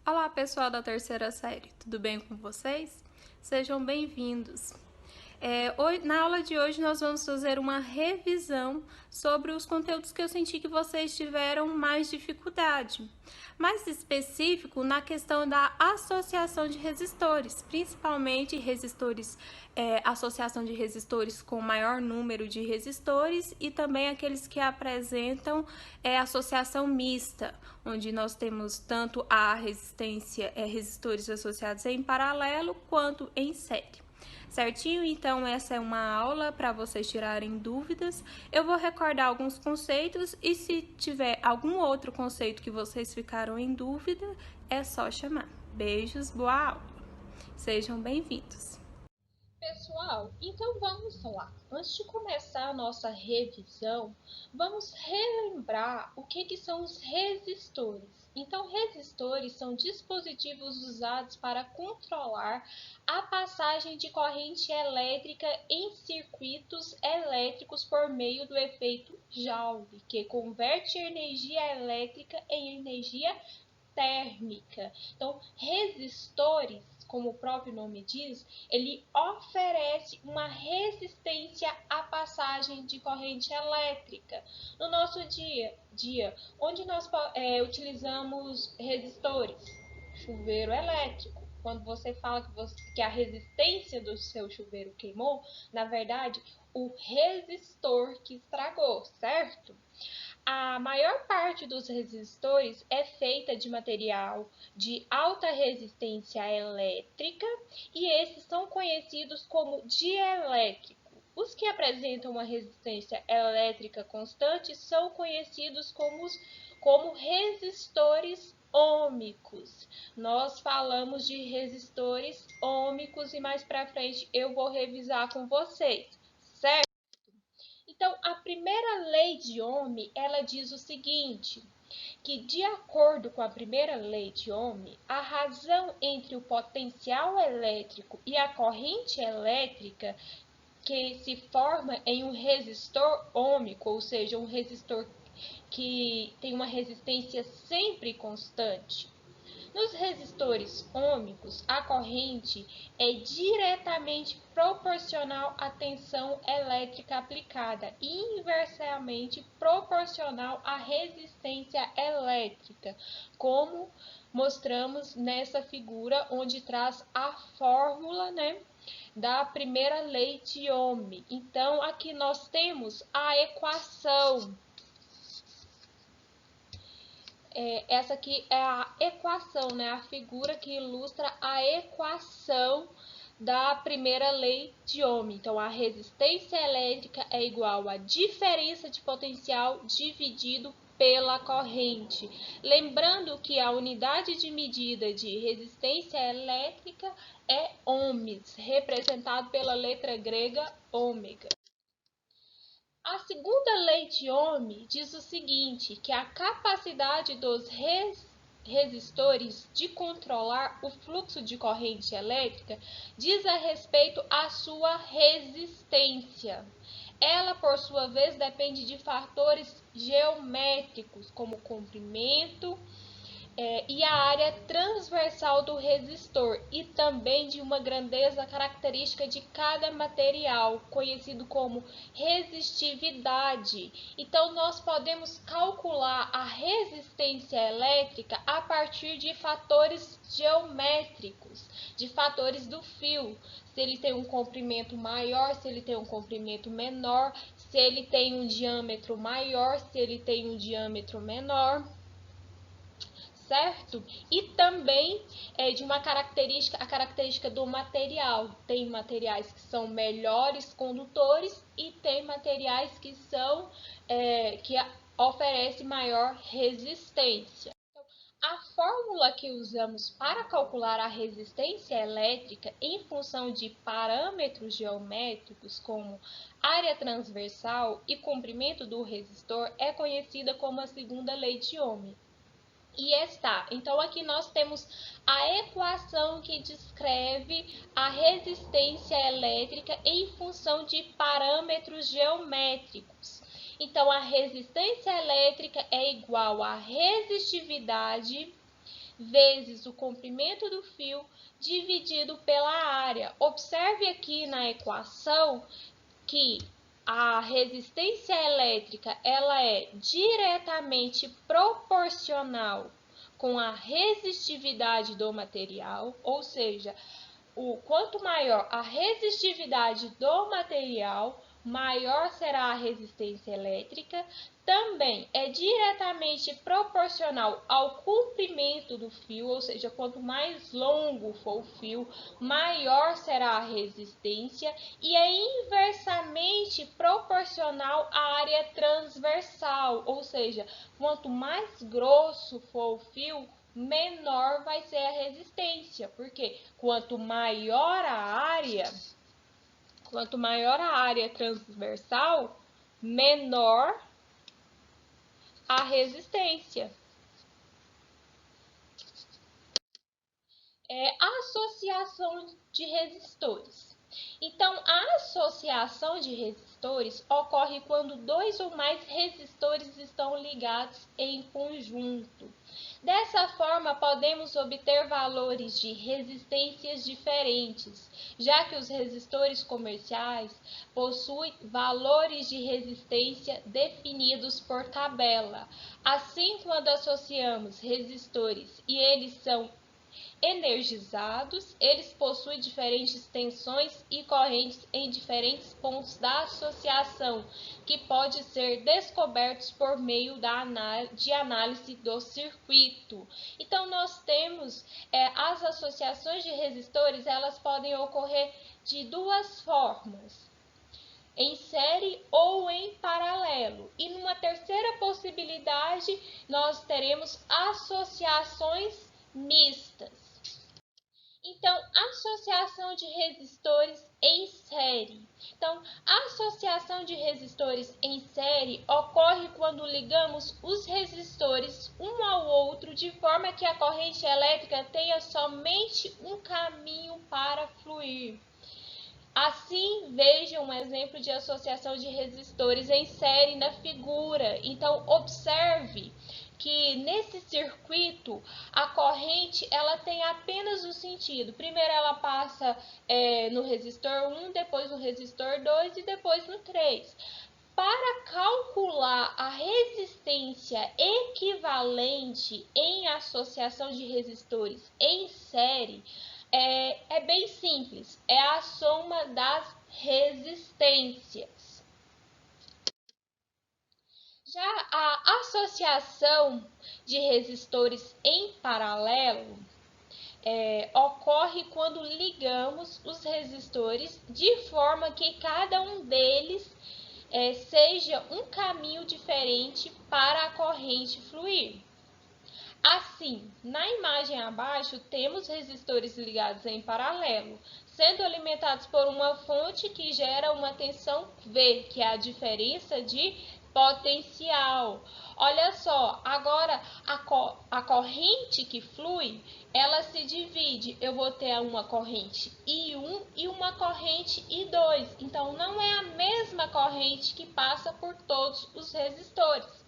Olá, pessoal da terceira série, tudo bem com vocês? Sejam bem-vindos. Na aula de hoje, nós vamos fazer uma revisão sobre os conteúdos que eu senti que vocês tiveram mais dificuldade. Mais específico na questão da associação de resistores, principalmente associação de resistores com maior número de resistores e também aqueles que apresentam associação mista, onde nós temos tanto a resistores associados em paralelo quanto em série. Certinho? Então, essa é uma aula para vocês tirarem dúvidas. Eu vou recordar alguns conceitos e se tiver algum outro conceito que vocês ficaram em dúvida, é só chamar. Beijos, boa aula! Sejam bem-vindos! Pessoal, então vamos lá. Antes de começar a nossa revisão, vamos relembrar o que são os resistores. Então, resistores são dispositivos usados para controlar a passagem de corrente elétrica em circuitos elétricos por meio do efeito Joule, que converte energia elétrica em energia térmica. Então, resistores, como o próprio nome diz, ele oferece uma resistência à passagem de corrente elétrica. No nosso dia a dia, onde nós utilizamos resistores? Chuveiro elétrico. Quando você fala que a resistência do seu chuveiro queimou, na verdade, o resistor que estragou, certo? A maior parte dos resistores é feita de material de alta resistência elétrica e esses são conhecidos como dielétricos. Os que apresentam uma resistência elétrica constante são conhecidos como resistores ômicos. Nós falamos de resistores ômicos e mais para frente eu vou revisar com vocês, certo? Então, a primeira lei de Ohm, ela diz o seguinte, que de acordo com a primeira lei de Ohm, a razão entre o potencial elétrico e a corrente elétrica que se forma em um resistor ôhmico, ou seja, um resistor que tem uma resistência sempre constante. Nos resistores ôhmicos, a corrente é diretamente proporcional à tensão elétrica aplicada e inversamente proporcional à resistência elétrica, como mostramos nessa figura onde traz a fórmula, da primeira lei de Ohm. Então, aqui nós temos a equação. Essa aqui é a equação, a figura que ilustra a equação da primeira lei de Ohm. Então, a resistência elétrica é igual à diferença de potencial dividido pela corrente. Lembrando que a unidade de medida de resistência elétrica é ohms, representado pela letra grega ômega. A segunda lei de Ohm diz o seguinte, que a capacidade dos resistores de controlar o fluxo de corrente elétrica diz a respeito à sua resistência. Ela, por sua vez, depende de fatores geométricos, como comprimento, e a área transversal do resistor e também de uma grandeza característica de cada material, conhecido como resistividade. Então, nós podemos calcular a resistência elétrica a partir de fatores geométricos, de fatores do fio. Se ele tem um comprimento maior, se ele tem um comprimento menor, se ele tem um diâmetro maior, se ele tem um diâmetro menor, certo? E também de uma característica, a característica do material. Tem materiais que são melhores condutores e tem materiais que oferecem maior resistência. A fórmula que usamos para calcular a resistência elétrica em função de parâmetros geométricos como área transversal e comprimento do resistor é conhecida como a segunda lei de Ohm. E está. Então, aqui nós temos a equação que descreve a resistência elétrica em função de parâmetros geométricos. Então, a resistência elétrica é igual à resistividade vezes o comprimento do fio dividido pela área. Observe aqui na equação que a resistência elétrica ela é diretamente proporcional com a resistividade do material, ou seja, quanto maior a resistividade do material, maior será a resistência elétrica. Também é diretamente proporcional ao comprimento do fio, ou seja, quanto mais longo for o fio, maior será a resistência, e é inversamente proporcional à área transversal, ou seja, quanto mais grosso for o fio, menor vai ser a resistência, porque quanto maior a área transversal, menor a resistência. Associação de resistores. Então, a associação de resistores ocorre quando dois ou mais resistores estão ligados em conjunto. Dessa forma, podemos obter valores de resistências diferentes, já que os resistores comerciais possuem valores de resistência definidos por tabela. Assim, quando associamos resistores e eles são energizados, eles possuem diferentes tensões e correntes em diferentes pontos da associação, que pode ser descobertos por meio de análise do circuito. Então, nós temos as associações de resistores, elas podem ocorrer de duas formas: em série ou em paralelo. E numa terceira possibilidade, nós teremos associações mistas. Então, associação de resistores em série. Então, a associação de resistores em série ocorre quando ligamos os resistores um ao outro de forma que a corrente elétrica tenha somente um caminho para fluir. Assim, veja um exemplo de associação de resistores em série na figura. Então, observe que nesse circuito a corrente ela tem apenas o sentido. Primeiro ela passa no resistor 1, depois no resistor 2 e depois no 3. Para calcular a resistência equivalente em associação de resistores em série, é bem simples, é a soma das resistências. Já a associação de resistores em paralelo ocorre quando ligamos os resistores de forma que cada um deles seja um caminho diferente para a corrente fluir. Assim, na imagem abaixo, temos resistores ligados em paralelo, sendo alimentados por uma fonte que gera uma tensão V, que é a diferença de potencial. Olha só, agora a corrente que flui, ela se divide. Eu vou ter uma corrente I1 e uma corrente I2. Então, não é a mesma corrente que passa por todos os resistores.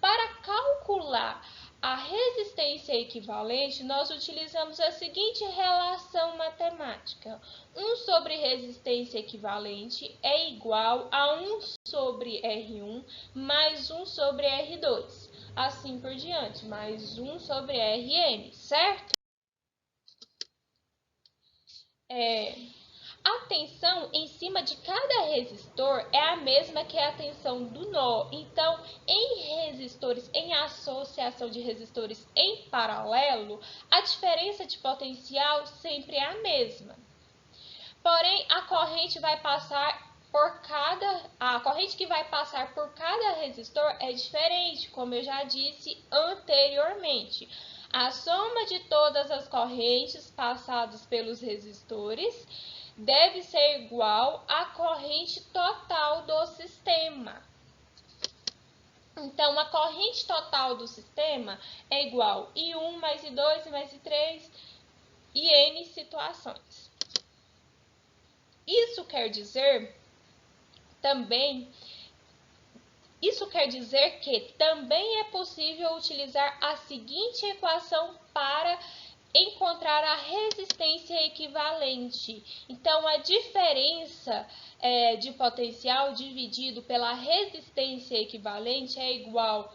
Para calcular a resistência equivalente, nós utilizamos a seguinte relação matemática: 1 sobre resistência equivalente é igual a 1 sobre R1 mais 1 sobre R2, assim por diante, mais 1 sobre Rn, certo? A tensão em cima de cada resistor é a mesma que a tensão do nó. Então, em associação de resistores em paralelo, a diferença de potencial sempre é a mesma. Porém, a corrente que vai passar por cada resistor é diferente, como eu já disse anteriormente. A soma de todas as correntes passadas pelos resistores deve ser igual à corrente total do sistema. Então, a corrente total do sistema é igual a I1 mais I2 mais I3 e N situações. Isso quer dizer também Isso quer dizer que também é possível utilizar a seguinte equação para encontrar a resistência equivalente. Então, a diferença de potencial dividido pela resistência equivalente é igual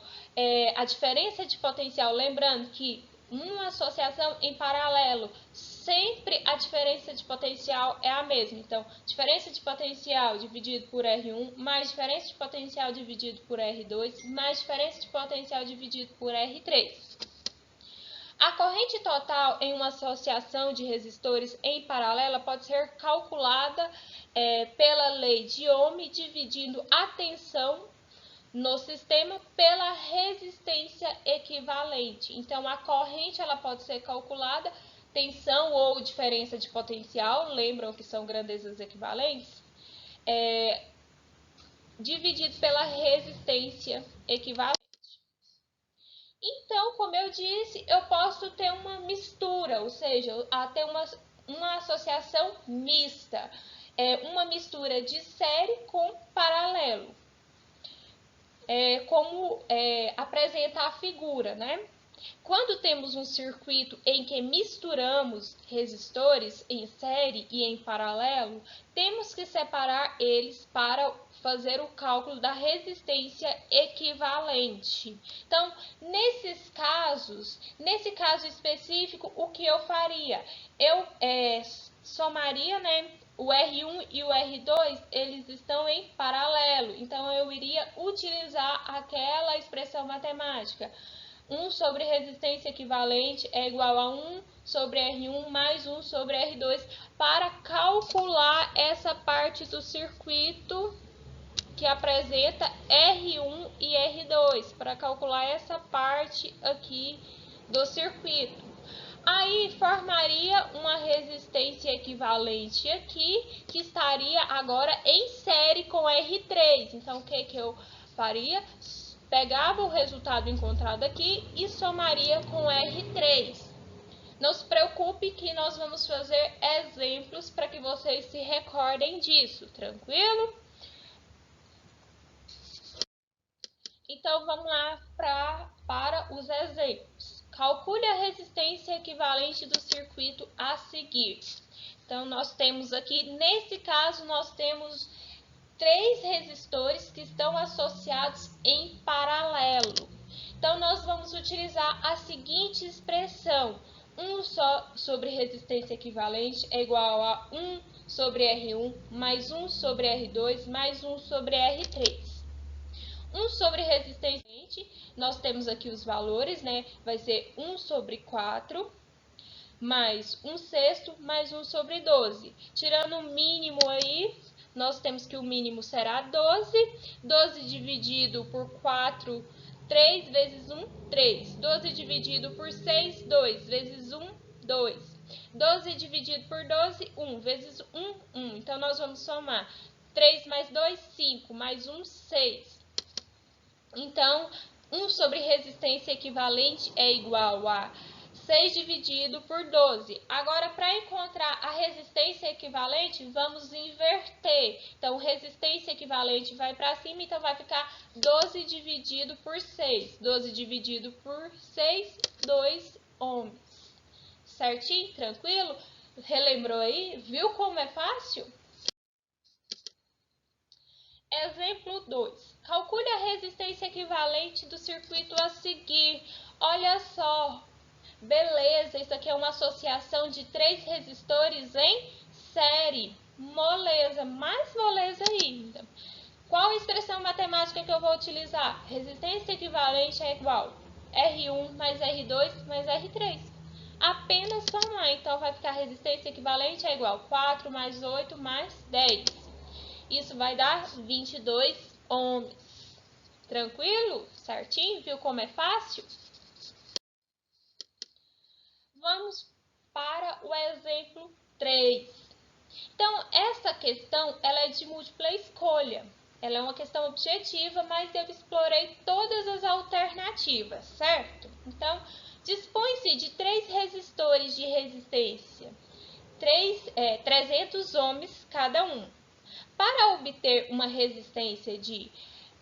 a diferença de potencial, lembrando que uma associação em paralelo, sempre a diferença de potencial é a mesma. Então, diferença de potencial dividido por R1 mais diferença de potencial dividido por R2 mais diferença de potencial dividido por R3. A corrente total em uma associação de resistores em paralela pode ser calculada pela lei de Ohm, dividindo a tensão no sistema pela resistência equivalente. Então, a corrente ela pode ser calculada, tensão ou diferença de potencial, lembram que são grandezas equivalentes, dividido pela resistência equivalente. Então, como eu disse, eu posso ter uma mistura, ou seja, ter uma associação mista, uma mistura de série com paralelo. Como apresenta a figura, né? Quando temos um circuito em que misturamos resistores em série e em paralelo, temos que separar eles para fazer o cálculo da resistência equivalente. Então, nesse caso específico, o que eu faria? Eu somaria, né? O R1 e o R2, eles estão em paralelo, então eu iria utilizar aquela expressão matemática. 1 sobre resistência equivalente é igual a 1 sobre R1 mais 1 sobre R2 para calcular essa parte do circuito que apresenta R1 e R2, para calcular essa parte aqui do circuito. Aí formaria uma resistência equivalente aqui, que estaria agora em série com R3. Então, o que eu faria? Pegava o resultado encontrado aqui e somaria com R3. Não se preocupe que nós vamos fazer exemplos para que vocês se recordem disso, tranquilo? Então, vamos lá para os exemplos. Calcule a resistência equivalente do circuito a seguir. Então, nós temos aqui, nesse caso, nós temos 3 resistores que estão associados em paralelo. Então, nós vamos utilizar a seguinte expressão. 1 só sobre resistência equivalente é igual a 1 sobre R1 mais 1 sobre R2 mais 1 sobre R3. 1 sobre resistência, nós temos aqui os valores, né? Vai ser 1 sobre 4, mais 1 sexto, mais 1 sobre 12. Tirando o mínimo aí, nós temos que o mínimo será 12. 12 dividido por 4, 3 vezes 1, 3. 12 dividido por 6, 2. Vezes 1, 2. 12 dividido por 12, 1. Vezes 1, 1. Então, nós vamos somar 3 mais 2, 5. Mais 1, 6. Então, 1 sobre resistência equivalente é igual a 6 dividido por 12. Agora, para encontrar a resistência equivalente, vamos inverter. Então, resistência equivalente vai para cima, então vai ficar 12 dividido por 6. 12 dividido por 6, 2 ohms. Certinho? Tranquilo? Relembrou aí? Viu como é fácil? Exemplo 2. Calcule a resistência equivalente do circuito a seguir. Olha só, beleza, isso aqui é uma associação de 3 resistores em série. Moleza, mais moleza ainda. Qual expressão matemática que eu vou utilizar? Resistência equivalente é igual a R1 mais R2 mais R3. Apenas somar, então vai ficar resistência equivalente é igual a 4 mais 8 mais 10. Isso vai dar 22 ohms. Tranquilo? Certinho? Viu como é fácil? Vamos para o exemplo 3. Então, essa questão ela é de múltipla escolha. Ela é uma questão objetiva, mas eu explorei todas as alternativas, certo? Então, dispõe-se de 3 resistores de resistência, 300 ohms cada um. Para obter uma resistência de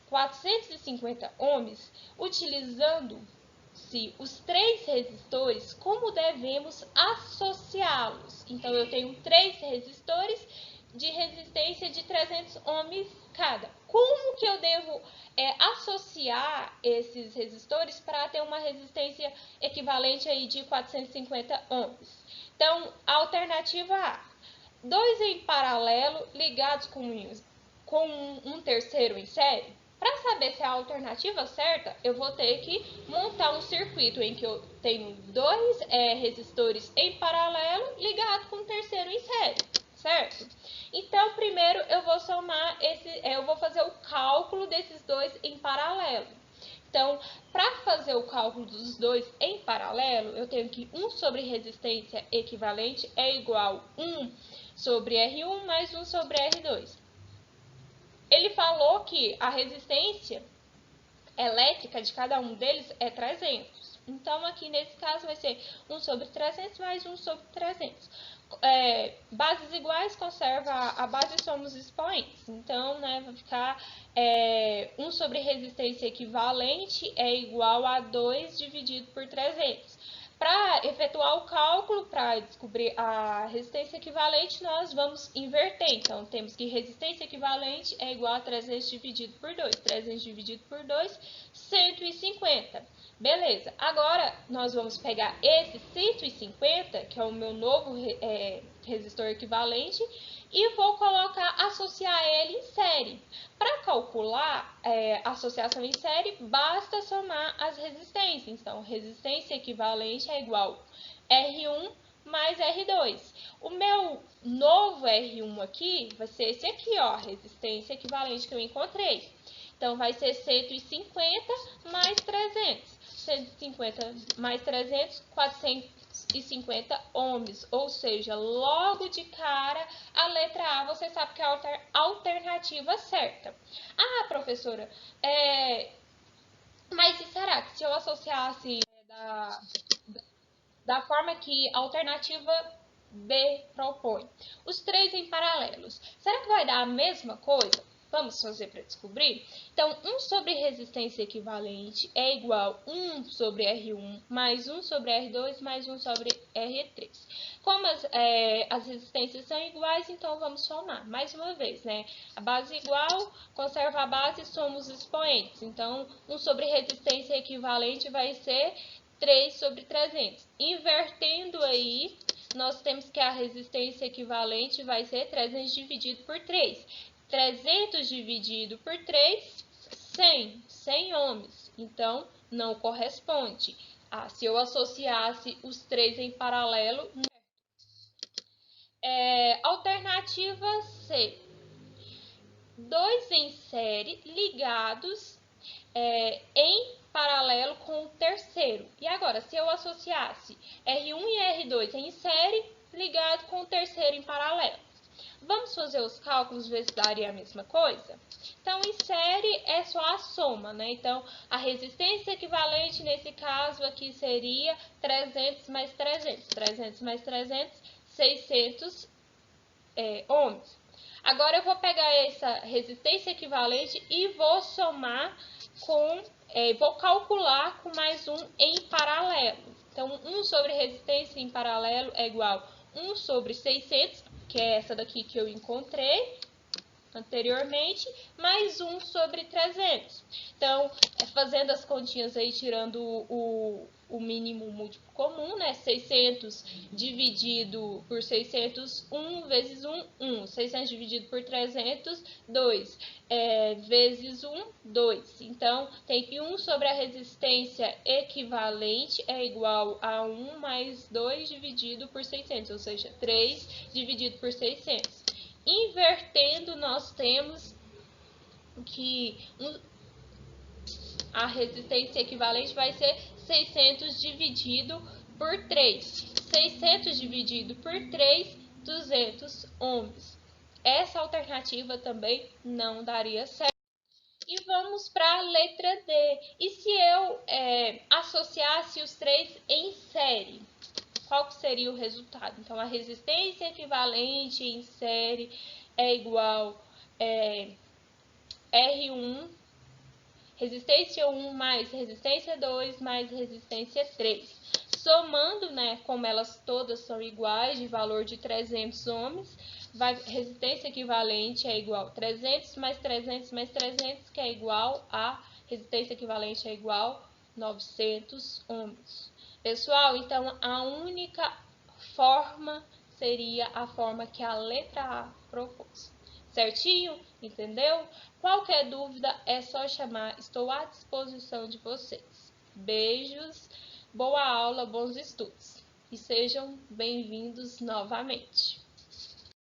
450 ohms, utilizando-se os três resistores, como devemos associá-los? Então, eu tenho três resistores de resistência de 300 ohms cada. Como que eu devo associar esses resistores para ter uma resistência equivalente aí de 450 ohms? Então, a alternativa A, dois em paralelo ligados com um terceiro em série. Para saber se é a alternativa certa, eu vou ter que montar um circuito em que eu tenho dois resistores em paralelo ligados com um terceiro em série, certo? Então, primeiro eu vou eu vou fazer o cálculo desses dois em paralelo. Então, para fazer o cálculo dos dois em paralelo, eu tenho que 1 sobre resistência equivalente é igual a 1 sobre R1 mais 1 sobre R2. Ele falou que a resistência elétrica de cada um deles é 300. Então, aqui nesse caso vai ser 1 sobre 300 mais 1 sobre 300. Bases iguais, conserva a base e somos expoentes. Então, né, vai ficar 1 sobre resistência equivalente é igual a 2 dividido por 300. Para efetuar o cálculo, para descobrir a resistência equivalente, nós vamos inverter. Então, temos que resistência equivalente é igual a 300 dividido por 2. 300 dividido por 2, 150. Beleza. Agora, nós vamos pegar esse 150, que é o meu novo resistor equivalente, e vou associar ele em série. Para calcular a associação em série, basta somar as resistências. Então, resistência equivalente é igual a R1 mais R2. O meu novo R1 aqui vai ser esse aqui, ó, resistência equivalente que eu encontrei. Então, vai ser 150 mais 300. 150 mais 300, 450 ohms. Ou seja, logo de cara, a letra A você sabe que é a alternativa certa. Ah, professora, mas e será que se eu associasse da forma que a alternativa B propõe, os três em paralelos, será que vai dar a mesma coisa? Vamos fazer para descobrir? Então, 1 sobre resistência equivalente é igual a 1 sobre R1 mais 1 sobre R2 mais 1 sobre R3. Como as resistências são iguais, então vamos somar. Mais uma vez, né? A base igual, conserva a base e somos expoentes. Então, 1 sobre resistência equivalente vai ser 3 sobre 300. Invertendo aí, nós temos que a resistência equivalente vai ser 300 dividido por 3. 300 dividido por 3, 100 ohms. Então, não corresponde. Se eu associasse os três em paralelo, alternativa C. Dois em série ligados em paralelo com o terceiro. E agora, se eu associasse R1 e R2 em série ligado com o terceiro em paralelo? Vamos fazer os cálculos, ver se daria a mesma coisa? Então, em série é só a soma, né? Então, a resistência equivalente nesse caso aqui seria 300 mais 300. 300 mais 300, 600 ohms. Agora, eu vou pegar essa resistência equivalente e vou somar vou calcular com mais um em paralelo. Então, 1 sobre resistência em paralelo é igual a 1 sobre 600, que é essa daqui que eu encontrei anteriormente, mais 1 sobre 300. Então, fazendo as continhas aí, tirando o mínimo múltiplo comum, né? 600 dividido por 600, 1 vezes 1, 1. 600 dividido por 300, 2. Vezes 1, 2. Então, tem que 1 sobre a resistência equivalente é igual a 1 mais 2 dividido por 600, ou seja, 3 dividido por 600. Invertendo, nós temos que a resistência equivalente vai ser 600 dividido por 3. 600 dividido por 3, 200 ohms. Essa alternativa também não daria certo. E vamos para a letra D. E se eu associasse os três em série? Qual que seria o resultado? Então, a resistência equivalente em série é igual R1 resistência 1 mais resistência 2 mais resistência 3. Somando, né, como elas todas são iguais, de valor de 300 ohms, resistência equivalente é igual a 300 mais 300 mais 300, que é igual a resistência equivalente é igual a 900 ohms. Pessoal, então a única forma seria a forma que a letra A propôs. Certinho? Entendeu? Qualquer dúvida é só chamar, estou à disposição de vocês. Beijos, boa aula, bons estudos e sejam bem-vindos novamente.